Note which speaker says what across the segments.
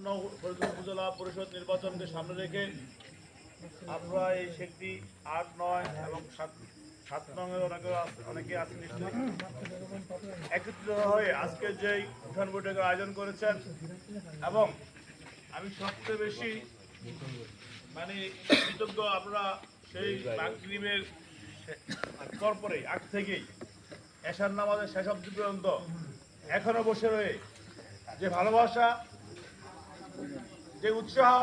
Speaker 1: নং ফরিদপুর উপজেলা পরিষদ নির্বাচনকে সামনে রেখে আমরা এই সেক্টর ৮, ৯ এবং ৭ নংয়ের অনেকে আছেন নিশ্চয়ই একত্রিত হয়ে আজকে যেই উঠান বৈঠকের আয়োজন করেছেন। এবং আমি সবচেয়ে বেশি কৃতজ্ঞ, আপনারা সেই মাগরিবের পরে আগ থেকেই এশার নামাজের শেষ অবধি পর্যন্ত এখনো বসে রয়ে যে ভালোবাসা, যে উৎসাহ,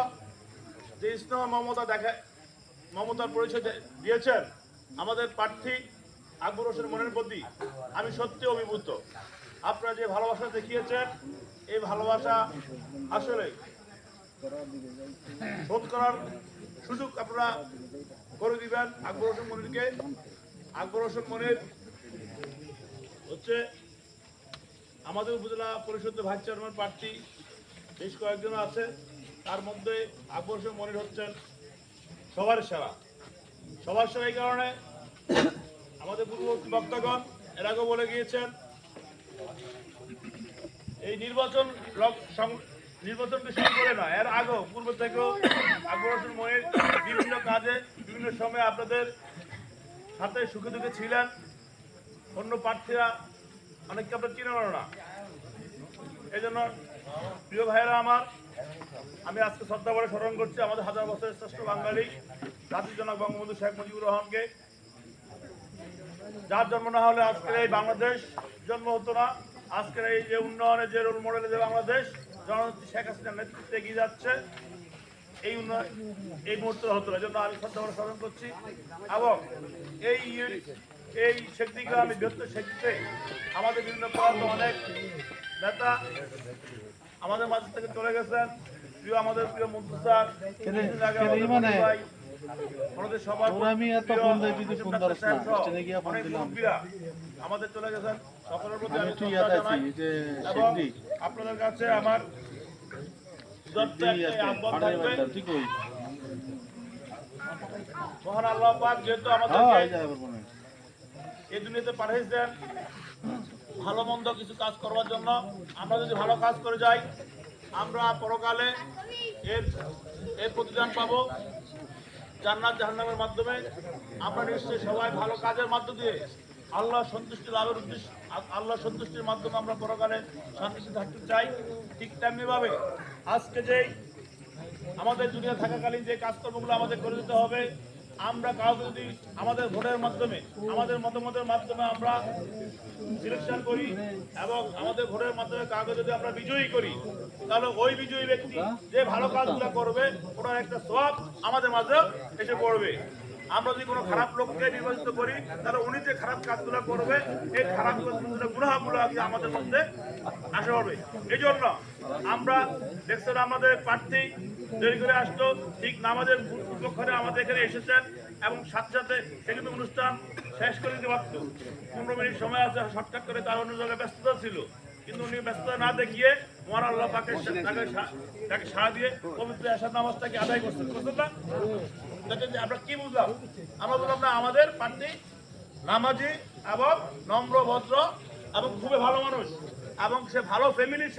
Speaker 1: যে স্নেহ মমতার পরিচয় দিয়েছেন আমাদের প্রার্থী আকবর হোসেন মনির প্রতি আমি সত্যি অভিভূত। আপনারা যে ভালোবাসা দেখিয়েছেন, এই ভালোবাসা আসলে শোধ করার সুযোগ আপনারা করে দিবেন আকবর হোসেন মনিরকে। আকবর হোসেন মনির হচ্ছে আমাদের উপজেলা পরিষদের ভাইস চেয়ারম্যান প্রার্থী, বেশ কয়েকজন আছে, তার মধ্যে আকবর হোসেন মনির হচ্ছেন সবার সেরা। এই কারণে আমাদের পূর্ববর্তী বক্তাগণ এর আগেও বলে গিয়েছেন, এই নির্বাচনকে শুরু করে না, এর আগেও পূর্ব থেকেও আকবর হোসেন মনির বিভিন্ন কাজে বিভিন্ন সময়ে আপনাদের সাথে সুখে দুঃখে ছিলেন। অন্য প্রার্থীরা অনেককে আপনার চিনেন না। এই জন্য প্রিয় ভাইয়েরা আমার, আমি আজকে শ্রদ্ধা করে স্মরণ করছি আমাদের হাজার বছরের শ্রেষ্ঠ বাঙালি জাতির জনক বঙ্গবন্ধু শেখ মুজিবুর রহমানকে, যার জন্ম না হলে আজকের এই বাংলাদেশ জন্ম হতো না। আজকের এই যে উন্নয়নের যে রোল মডেলে যে বাংলাদেশ জননেত্রী শেখ হাসিনার নেতৃত্বে এগিয়ে যাচ্ছে, এই উন্নয়ন এই মুহূর্তে হতো না। জন্য আমি শ্রদ্ধা করে স্মরণ করছি। এবং এই শক্তিকে আমি বৃহত্তর শক্তিতে আমাদের বিভিন্ন অনেক নেতা আমাদের মাঝে থেকে চলে গেছেন। আমাদের প্রিয় মন্ত্রী স্যার, আমাদের সবার আমাদের চলে গেছেন, সকলের প্রতি আমি এবং আপনাদের কাছে আমার মহান আল্লাহ পাক যেহেতু আমাদের এই দুনিয়াতে পাঠিয়েছেন ভালো মন্দ কিছু কাজ করবার জন্য, আমরা যদি ভালো কাজ করে যাই আমরা পরকালে এর প্রতিদান পাবো জান্নাত জাহান্নামের মাধ্যমে। আমরা নিশ্চয়ই সবাই ভালো কাজের মাধ্য দিয়ে আল্লাহ সন্তুষ্টি লাভের উদ্দেশ্য, আল্লাহ সন্তুষ্টির মাধ্যমে আমরা পরকালে শান্তিতে থাকতে চাই। ঠিক তেমনিভাবে আজকে যেই আমাদের দুনিয়া থাকাকালীন যে কাজকর্মগুলো আমাদের করে দিতে হবে, আমরা কাউকে যদি আমাদের ভোটের মাধ্যমে আমাদের মতামতের মাধ্যমে আমরা সিলেকশন করি এবং আমাদের ভোটের মাধ্যমে কাউকে যদি আমরা বিজয়ী করি, তাহলে ওই বিজয়ী ব্যক্তি যে ভালো কাজগুলো করবে ওটার একটা সওয়াব আমাদের মাঝে এসে পড়বে। আমরা যদি কোনো খারাপ লোককে নির্বাচিত করি, তাহলে উনি যে খারাপ কাজগুলো করবে এই খারাপ গুনাহগুলো আমাদের মধ্যে আসে পড়বে। এই জন্য আমরা দেখছেন আমাদের প্রার্থী দেরি করে আসতো, ঠিক নামাজের পূর্বক্ষণে আমাদের এখানে এসেছেন এবং সাথে সাথে সে কিন্তু অনুষ্ঠান শেষ করে দিতে পারত। 15 মিনিট সময় আছে শর্টকাট করে, তার অন্য জায়গায় ব্যস্ততা ছিল, কিন্তু উনি ব্যস্ততা না দেখিয়ে মহান আল্লাহ পাকের তাকে সাড়া দিয়ে পবিত্র এশার নামাজটাকে আদায় করছেন। বুঝলেন না? আমরা কি বুঝলাম? আমরা বললাম না আমাদের প্রার্থী নামাজি এবং নম্র ভদ্র এবং খুবই ভালো মানুষ এবং সে ভালো ফ্যামিলির